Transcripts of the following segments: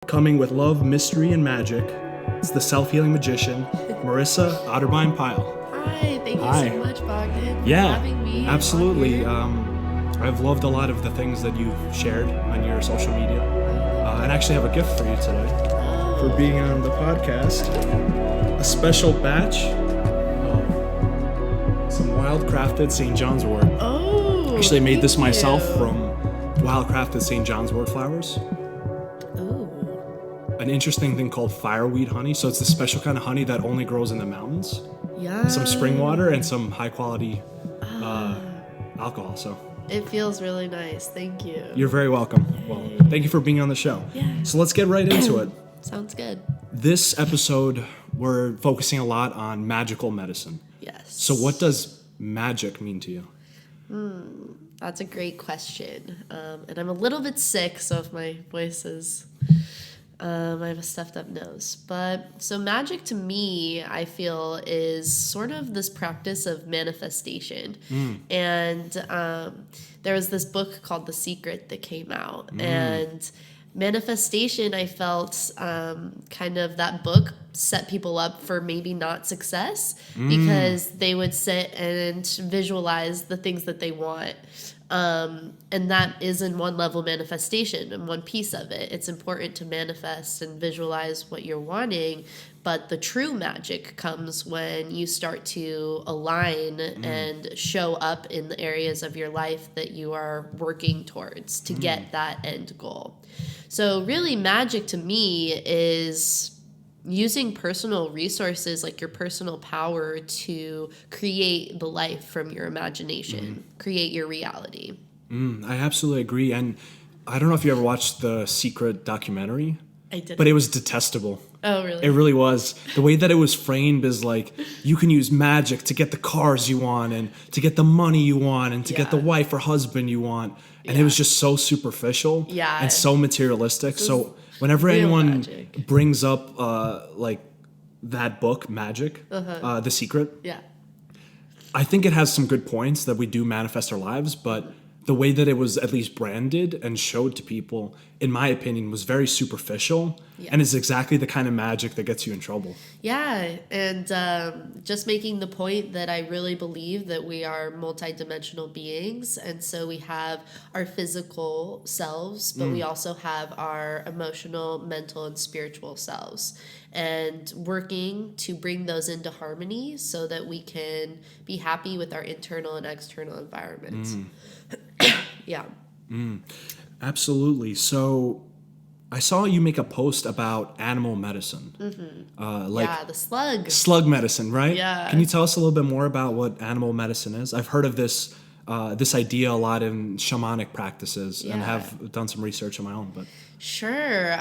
Coming with love, mystery, and magic, it's the self-healing magician, Marissa Otterbein-Pyle. Hi, thank Hi. you so much, Bogdan, for Yeah, having me. absolutely. On here. I've loved a lot of the things that you've shared on your social media. And I actually have a gift for you today for being on the podcast. A special batch of some wild-crafted St. John's wort. Oh, Actually, I made this thank myself you. from wild-crafted St. John's wort flowers. Ooh, An interesting thing called fireweed honey. So it's the special kind of honey that only grows in the mountains. yeah. Some spring water and some high-quality alcohol. So It feels really nice. Thank you. you're very welcome. Well, thank you for being on the show. Yeah. So let's get right into it. Sounds good. This episode, we're focusing a lot on magical medicine. Yes. So what does magic mean to you? That's a great question. And I'm a little bit sick, so if my voice is... I have a stuffed up nose. But so magic to me, I feel, is sort of this practice of manifestation. And there was this book called The Secret that came out. And manifestation, I felt kind of that book set people up for maybe not success because they would sit and visualize the things that they want. And that is in one level manifestation and one piece of it. It's important to manifest and visualize what you're wanting, but the true magic comes when you start to align and show up in the areas of your life that you are working towards to get that end goal. So really magic to me is using personal resources like your personal power to create the life from your imagination, create your reality. I absolutely agree. And I don't know if you ever watched the Secret documentary, I did. but it was detestable. Oh, really? It really was. The way that it was framed is like you can use magic to get the cars you want and to get the money you want and to get the wife or husband you want. And it was just so superficial and so materialistic. So whenever anyone magic. brings up like that book, Magic, The Secret, I think it has some good points that we do manifest our lives, but the way that it was at least branded and showed to people, in my opinion, was very superficial and is exactly the kind of magic that gets you in trouble. Yeah, and just making the point that I really believe that we are multidimensional beings, and so we have our physical selves, but we also have our emotional, mental, and spiritual selves, and working to bring those into harmony so that we can be happy with our internal and external environments. Yeah. Absolutely. So I saw you make a post about animal medicine. The Slug medicine, right? Yeah. Can you tell us a little bit more about what animal medicine is? I've heard of this idea a lot in shamanic practices and have done some research on my own. But Sure.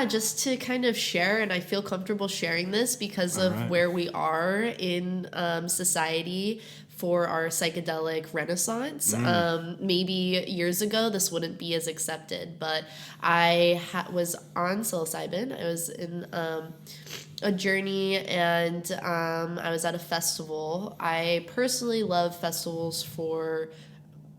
Just to kind of share, and I feel comfortable sharing this because of where we are in society for our psychedelic renaissance. Maybe years ago, this wouldn't be as accepted, but I was on psilocybin. I was in a journey, and I was at a festival. I personally love festivals for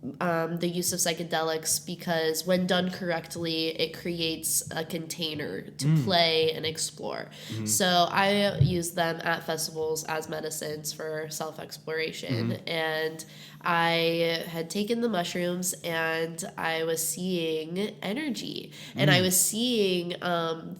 the use of psychedelics because when done correctly, it creates a container to play and explore. So I use them at festivals as medicines for self-exploration. And I had taken the mushrooms and I was seeing energy. And I was seeing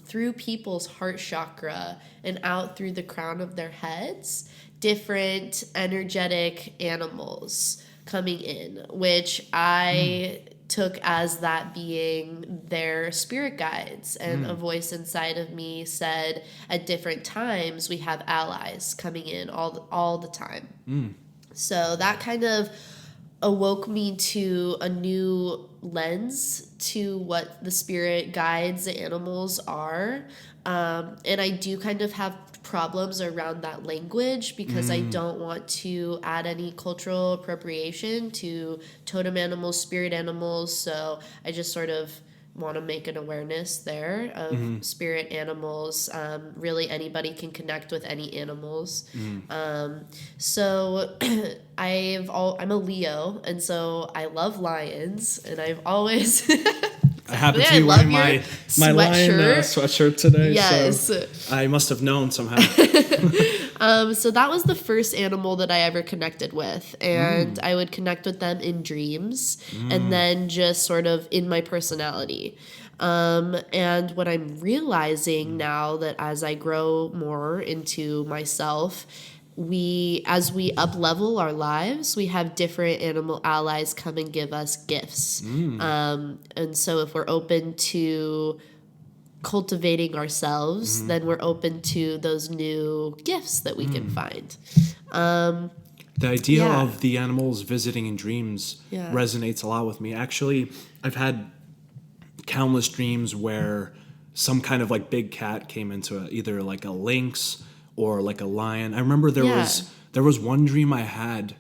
through people's heart chakra and out through the crown of their heads, different energetic animals coming in, which I took as that being their spirit guides. And a voice inside of me said at different times, we have allies coming in all the time. So that kind of awoke me to a new lens to what the spirit guides, the animals are. And I do kind of have problems around that language because I don't want to add any cultural appropriation to totem animals, spirit animals. So I just sort of want to make an awareness there of spirit animals. Really, anybody can connect with any animals. So I'm a Leo, and so I love lions, and I've always I happen to be wearing my lion sweatshirt today. Yes. So I must have known somehow. So that was the first animal that I ever connected with. And I would connect with them in dreams and then just sort of in my personality. And what I'm realizing now that as I grow more into myself, as we up level our lives, we have different animal allies come and give us gifts. And so if we're open to cultivating ourselves, then we're open to those new gifts that we can find. The idea of the animals visiting in dreams resonates a lot with me. Actually, I've had countless dreams where some kind of like big cat came into it, either like a lynx or like a lion. I remember there was one dream I had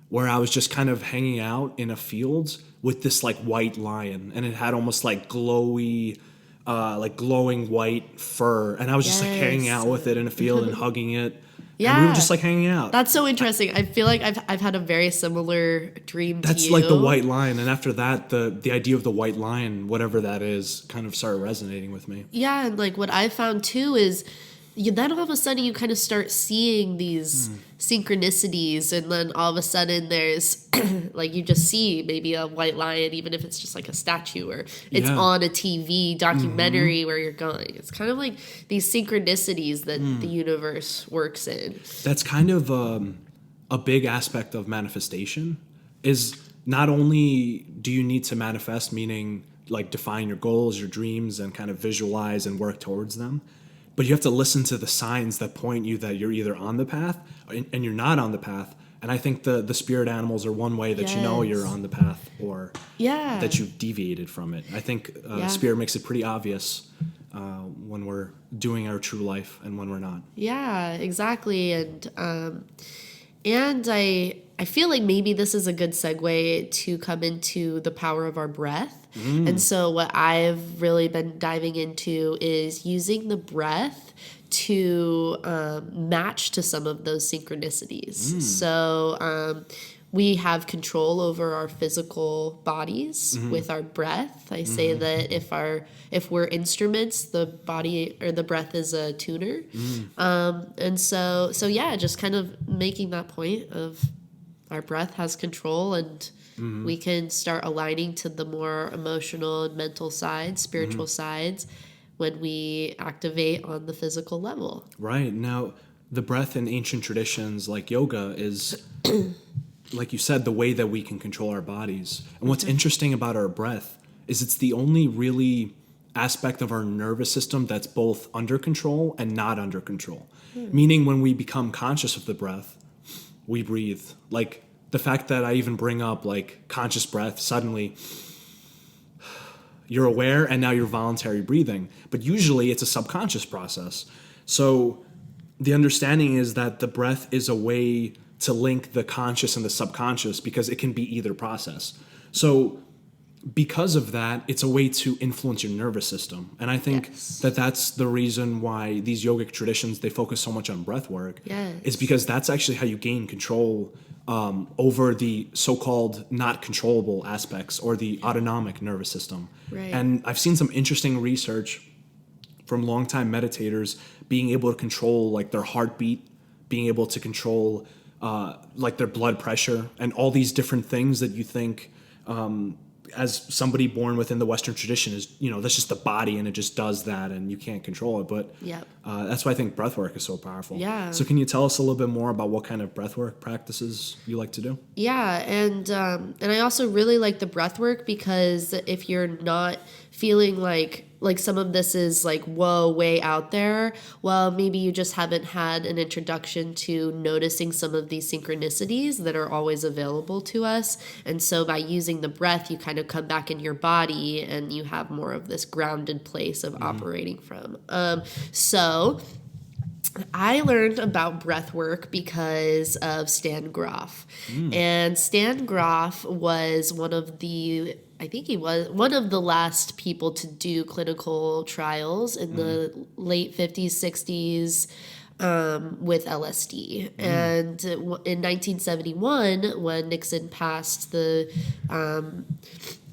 where I was just kind of hanging out in a field with this like white lion, and it had almost like glowing white fur, and I was just like hanging out with it in a field and hugging it. Yeah. And we were just like hanging out. That's so interesting. I feel like I've had a very similar dream to you. That's like the white lion. And after that, the idea of the white lion, whatever that is, kind of started resonating with me. Yeah. And like what I found too is then all of a sudden you kind of start seeing these synchronicities, and then all of a sudden there's like you just see maybe a white lion, even if it's just like a statue or it's on a TV documentary where you're going. It's kind of like these synchronicities that the universe works in. That's kind of a big aspect of manifestation, is not only do you need to manifest, meaning like define your goals, your dreams, and kind of visualize and work towards them, but you have to listen to the signs that point you that you're either on the path and you're not on the path. And I think the spirit animals are one way that you know you're on the path or that you've deviated from it. I think spirit makes it pretty obvious when we're doing our true life and when we're not. Yeah, exactly. And I feel like maybe this is a good segue to come into the power of our breath. And so what I've really been diving into is using the breath to match to some of those synchronicities. So we have control over our physical bodies with our breath. I say that if we're instruments, the body or the breath is a tuner. And so just kind of making that point of our breath has control, and we can start aligning to the more emotional and mental sides, spiritual sides, when we activate on the physical level. Right. Now, the breath in ancient traditions like yoga is, like you said, the way that we can control our bodies. And what's interesting about our breath is it's the only really aspect of our nervous system that's both under control and not under control. Meaning when we become conscious of the breath, we breathe. Like the fact that I even bring up like conscious breath, suddenly you're aware and now you're voluntary breathing. But usually it's a subconscious process. So the understanding is that the breath is a way to link the conscious and the subconscious, because it can be either process. So because of that, it's a way to influence your nervous system. And I think that that's the reason why these yogic traditions, they focus so much on breath work. Is because that's actually how you gain control over the so-called not controllable aspects or the autonomic nervous system. And I've seen some interesting research from longtime meditators being able to control like their heartbeat, being able to control like their blood pressure, and all these different things that you think as somebody born within the Western tradition is, that's just the body and it just does that and you can't control it. But that's why I think breath work is so powerful. So can you tell us a little bit more about what kind of breath work practices you like to do? And I also really like the breath work because if you're not feeling like some of this is like, whoa, way out there, well, maybe you just haven't had an introduction to noticing some of these synchronicities that are always available to us. And so by using the breath, you kind of come back in your body and you have more of this grounded place of operating from. So I learned about breath work because of Stan Grof. And Stan Grof was I think he was one of the last people to do clinical trials in the late 50s, 60s. with LSD. And in 1971, when Nixon passed the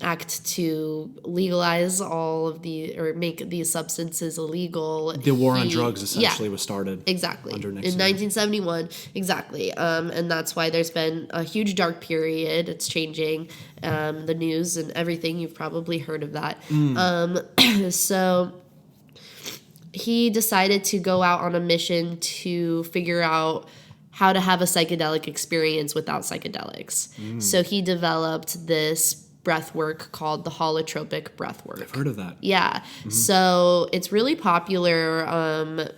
act to legalize all of or make these substances illegal. The war on drugs essentially was started. Exactly. Under Nixon. In 1971, exactly. And that's why there's been a huge dark period. It's changing the news and everything. You've probably heard of that. So he decided to go out on a mission to figure out how to have a psychedelic experience without psychedelics. So he developed this breath work called the holotropic breath work. I've heard of that. Yeah. So it's really popular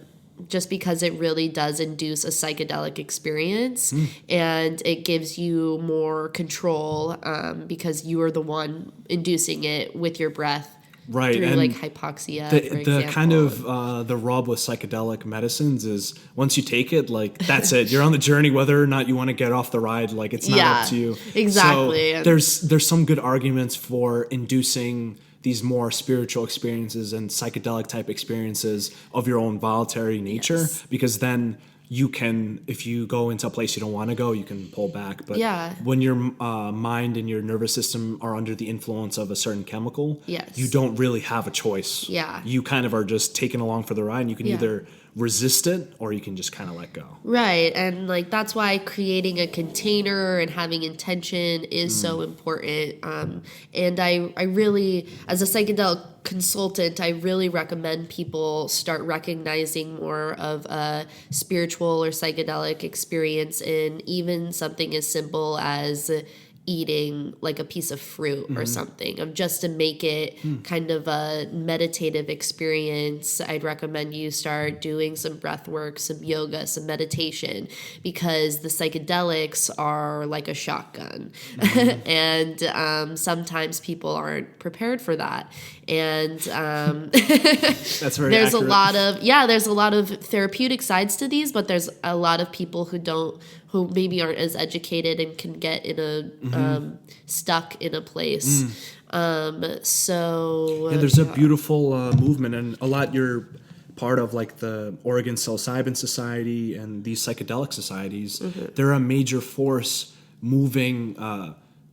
just because it really does induce a psychedelic experience and it gives you more control because you are the one inducing it with your breath. Right, through and like hypoxia, the kind of the rub with psychedelic medicines is once you take it, like that's it. You're on the journey, whether or not you want to get off the ride. Like it's not up to you. Exactly. So there's some good arguments for inducing these more spiritual experiences and psychedelic type experiences of your own voluntary nature, because then you can, if you go into a place you don't want to go, you can pull back. But when your mind and your nervous system are under the influence of a certain chemical, you don't really have a choice. You kind of are just taken along for the ride, and you can either resist it or you can just kind of let go. Right. And like that's why creating a container and having intention is so important. And I really, as a psychedelic consultant, I really recommend people start recognizing more of a spiritual or psychedelic experience in even something as simple as eating like a piece of fruit or something, of just to make it kind of a meditative experience. I'd recommend you start doing some breath work, some yoga, some meditation, because the psychedelics are like a shotgun. And sometimes people aren't prepared for that. And that's very there's accurate. There's a lot of therapeutic sides to these, but there's a lot of people who maybe aren't as educated and can get in a stuck in a place. So there's a beautiful movement, and a lot you're part of, like the Oregon Psilocybin Society and these psychedelic societies. They're a major force moving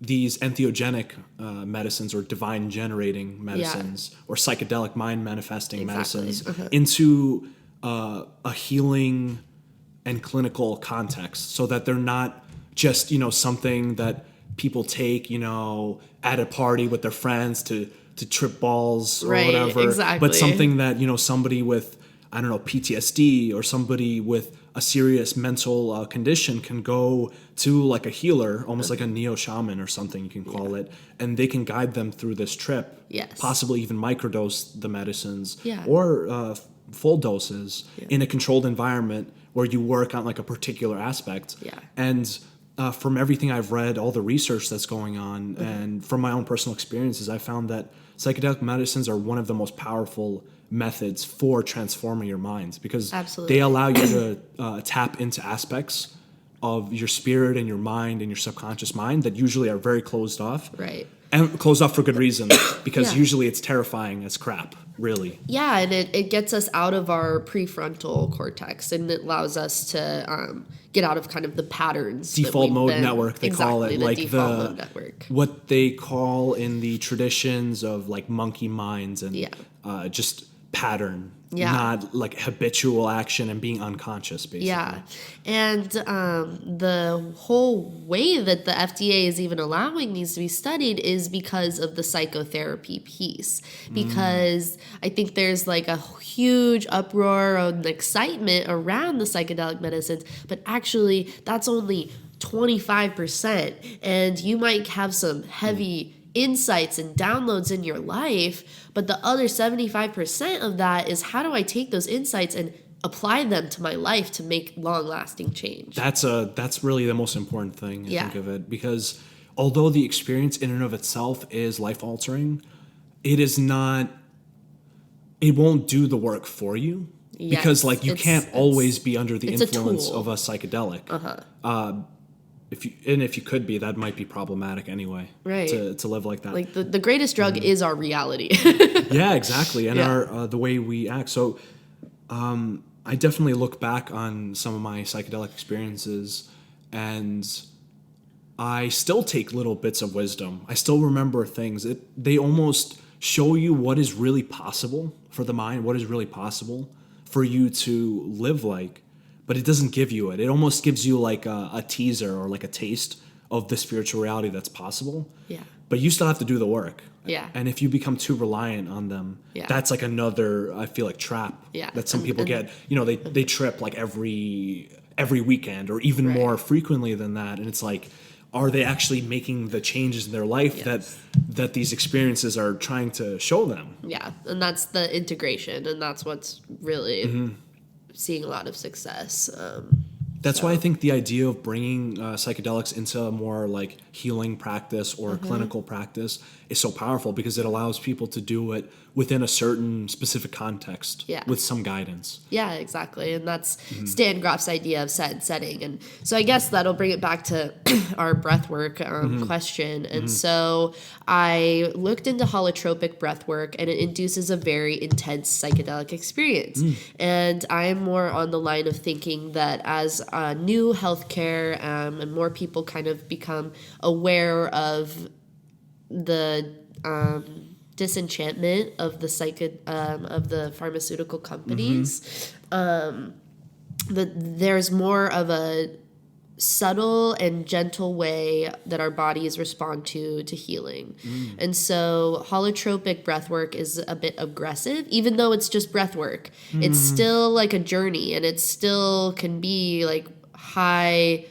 these entheogenic medicines or divine generating medicines or psychedelic mind manifesting medicines into a healing and clinical context, so that they're not just, something that people take, at a party with their friends to trip balls or whatever, but something that, somebody with, PTSD or somebody with a serious mental condition can go to, like a healer, almost like a neo-shaman or something you can call it, and they can guide them through this trip, possibly even microdose the medicines or full doses in a controlled environment where you work on like a particular aspect. And from everything I've read, all the research that's going on, and from my own personal experiences, I found that psychedelic medicines are one of the most powerful methods for transforming your minds, because they allow you to tap into aspects of your spirit and your mind and your subconscious mind that usually are very closed off. And closed off for good reason, because usually it's terrifying as crap, really. Yeah, and it gets us out of our prefrontal cortex, and it allows us to get out of kind of the patterns. Default mode network, they call it. Like default mode network. What they call in the traditions of like monkey minds and just pattern. Not like habitual action and being unconscious, basically. And the whole way that the FDA is even allowing these to be studied is because of the psychotherapy piece. Because I think there's like a huge uproar and excitement around the psychedelic medicines, but actually that's only 25%. And you might have some heavy insights and downloads in your life, but the other 75% of that is, how do I take those insights and apply them to my life to make long-lasting change? That's really the most important thing, I think of it, because although the experience in and of itself is life-altering, it won't do the work for you, because like you can't always be under the influence of a psychedelic. If you could be, that might be problematic anyway. To live like that. Like the greatest drug is our reality. Yeah, exactly, and our the way we act. So, I definitely look back on some of my psychedelic experiences, and I still take little bits of wisdom. I still remember things. They almost show you what is really possible for the mind, what is really possible for you to live like, but it doesn't give you it. It almost gives you like a teaser or like a taste of the spiritual reality that's possible. Yeah. But you still have to do the work. Yeah. And if you become too reliant on them, that's like another, I feel like, trap that some people get. You know, they trip like every weekend or even more frequently than that. And it's like, are they actually making the changes in their life that these experiences are trying to show them? Yeah, and that's the integration, and that's what's really seeing a lot of success. That's why I think the idea of bringing psychedelics into a more like healing practice or clinical practice is so powerful, because it allows people to do it within a certain specific context with some guidance. Yeah, exactly. And that's Stan Groff's idea of set and setting. And so I guess that'll bring it back to our breath work question. And so I looked into holotropic breath work, and it induces a very intense psychedelic experience. And I'm more on the line of thinking that as new healthcare and more people kind of become aware of the disenchantment of the of the pharmaceutical companies, there's more of a subtle and gentle way that our bodies respond to healing. And so holotropic breath work is a bit aggressive, even though it's just breath work. It's still like a journey, and it still can be like high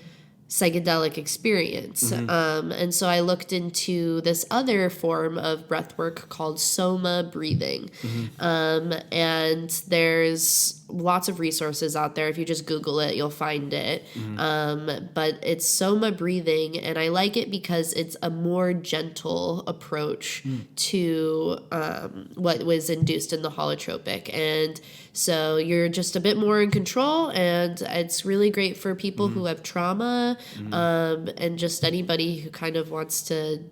psychedelic experience. And so I looked into this other form of breath work called soma breathing. And there's lots of resources out there. If you just Google it, you'll find it. But it's soma breathing, and I like it because it's a more gentle approach to what was induced in the holotropic. And so you're just a bit more in control, and it's really great for people who have trauma, and just anybody who kind of wants to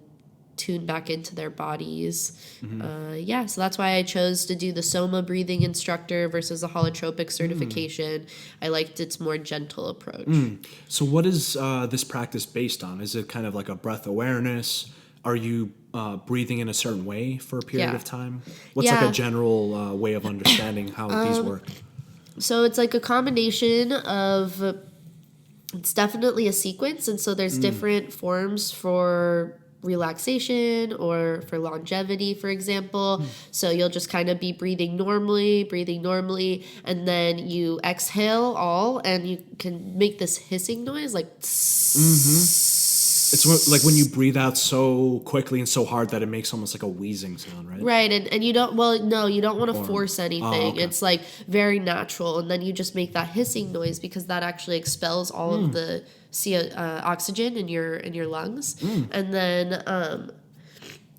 tune back into their bodies. So that's why I chose to do the soma breathing instructor versus the holotropic certification. I liked its more gentle approach. So what is this practice based on? Is it kind of like a breath awareness? Are you breathing in a certain way for a period of time? What's like a general way of understanding how these work? So it's like a combination of, it's definitely a sequence. And so there's different forms for relaxation or for longevity, for example. So you'll just kind of be breathing normally, and then you exhale all, and you can make this hissing noise like It's like when you breathe out so quickly and so hard that it makes almost like a wheezing sound, right? Right, and you don't, you don't want to force anything. It's like very natural, and then you just make that hissing noise because that actually expels all of the oxygen in your lungs.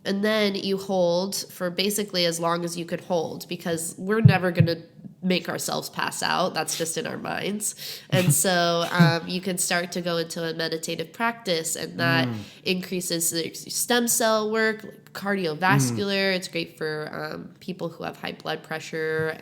And then you hold for basically as long as you could hold, because we're never going to make ourselves pass out. That's just in our minds. And so you can start to go into a meditative practice, and that increases the stem cell work, cardiovascular. It's great for people who have high blood pressure.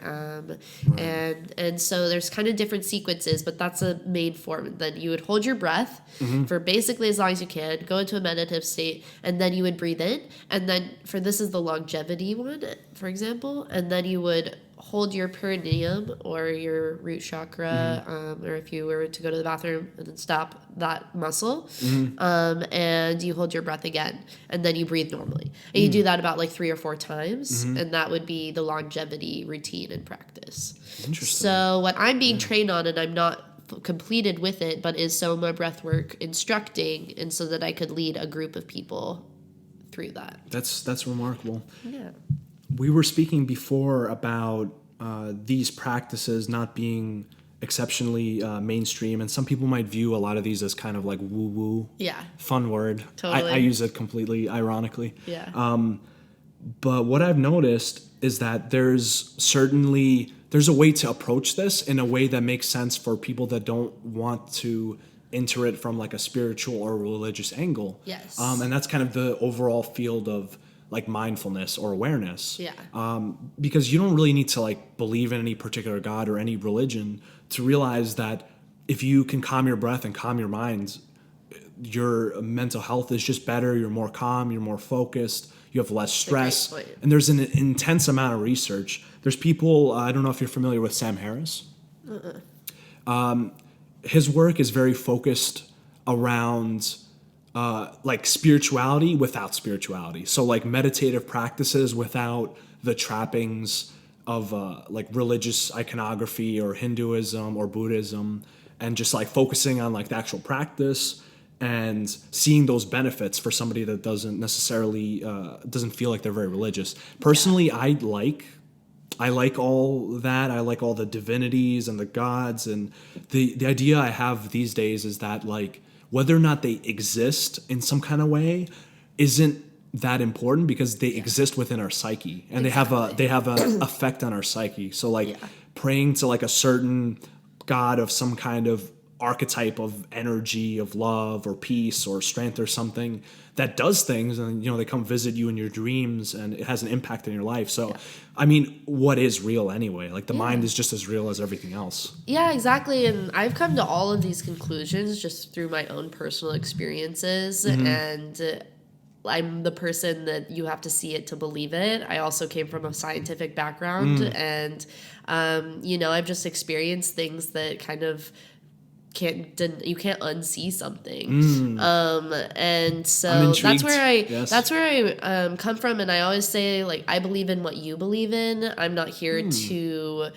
And so there's kind of different sequences, but that's a main form. Then you would hold your breath for basically as long as you can, go into a meditative state, and then you would breathe in. And then this is the longevity one, for example, and then you would hold your perineum or your root chakra, or if you were to go to the bathroom and then stop that muscle, and you hold your breath again, and then you breathe normally. And you do that about like 3 or 4 times, and that would be the longevity routine and practice. Interesting. So what I'm being trained on, and I'm not completed with it, but is soma breathwork instructing, and so that I could lead a group of people through that. That's remarkable. Yeah. We were speaking before about these practices not being exceptionally mainstream, and some people might view a lot of these as kind of like woo-woo. Yeah. Fun word. Totally. I use it completely ironically. Yeah. But what I've noticed is that there's a way to approach this in a way that makes sense for people that don't want to enter it from like a spiritual or religious angle. Yes. And that's kind of the overall field of like mindfulness or awareness. Yeah. Because you don't really need to like believe in any particular God or any religion to realize that if you can calm your breath and calm your mind, your mental health is just better. You're more calm. You're more focused. You have less stress. And there's an intense amount of research. There's people, I don't know if you're familiar with Sam Harris. His work is very focused around like spirituality without spirituality. So like meditative practices without the trappings of like religious iconography or Hinduism or Buddhism, and just like focusing on like the actual practice and seeing those benefits for somebody that doesn't necessarily doesn't feel like they're very religious. Personally, I like all that. I like all the divinities and the gods, and the idea I have these days is that like whether or not they exist in some kind of way isn't that important, because they exist within our psyche, and they have a effect on our psyche. So like praying to like a certain god of some kind of archetype of energy of love or peace or strength or something that does things, and they come visit you in your dreams and it has an impact in your life. So I mean, what is real anyway? Like the mind is just as real as everything else. Yeah, exactly. And I've come to all of these conclusions just through my own personal experiences, and I'm the person that you have to see it to believe it. I also came from a scientific background, and I've just experienced things that kind of you can't unsee something, and so that's where I come from. And I always say, like, I believe in what you believe in. I'm not here to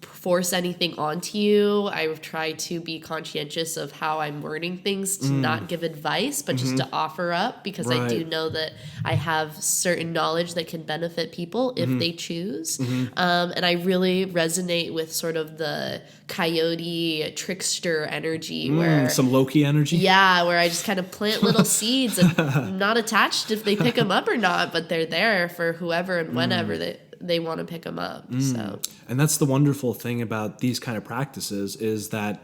force anything onto you. I try to be conscientious of how I'm wording things, to not give advice, but just to offer up, because I do know that I have certain knowledge that can benefit people if they choose. And I really resonate with sort of the coyote trickster energy, where some Loki energy. Yeah, where I just kind of plant little seeds, and I'm not attached if they pick them up or not, but they're there for whoever and whenever they want to pick them up. So, and that's the wonderful thing about these kind of practices, is that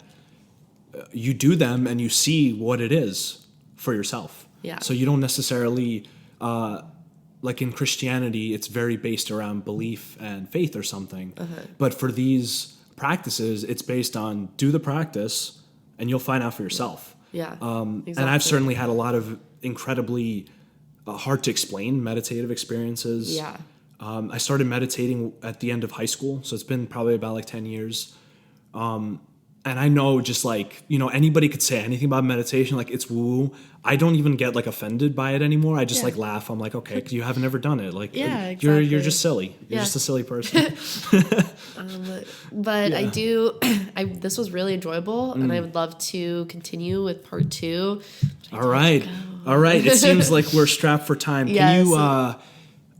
you do them and you see what it is for yourself. Yeah. So you don't necessarily, like in Christianity, it's very based around belief and faith or something. But for these practices, it's based on do the practice and you'll find out for yourself. Yeah. Exactly. And I've certainly had a lot of incredibly hard to explain meditative experiences. Yeah. I started meditating at the end of high school, so it's been probably about like 10 years. And I know, just like, anybody could say anything about meditation, like it's woo. I don't even get like offended by it anymore. I just like laugh. I'm like, okay, 'cause you haven't ever done it. Like, exactly. You're just silly. You're just a silly person. But I do. This was really enjoyable, and I would love to continue with part 2. All right. It seems like we're strapped for time. Can you?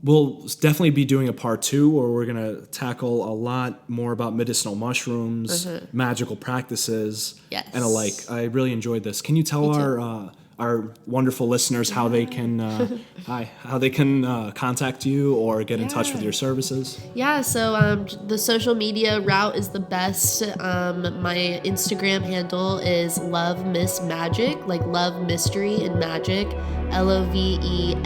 We'll definitely be doing a part 2, where we're going to tackle a lot more about medicinal mushrooms, magical practices, and alike. I really enjoyed this. Can you tell our wonderful listeners how they can contact you or get in touch with your services? Yeah, so the social media route is the best. My Instagram handle is Love Miss Magic, like love mystery and magic, LOVEMYS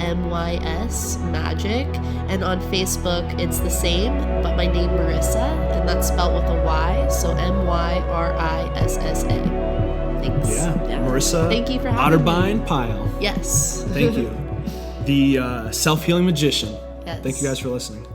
Magic. And on Facebook, it's the same, but my name Marissa, and that's spelled with a Y, so MYRISSA. Thanks. Yeah. Marissa. Thank you for having Otterbein Pyle. Yes. Thank you. The self-healing magician. Yes. Thank you guys for listening.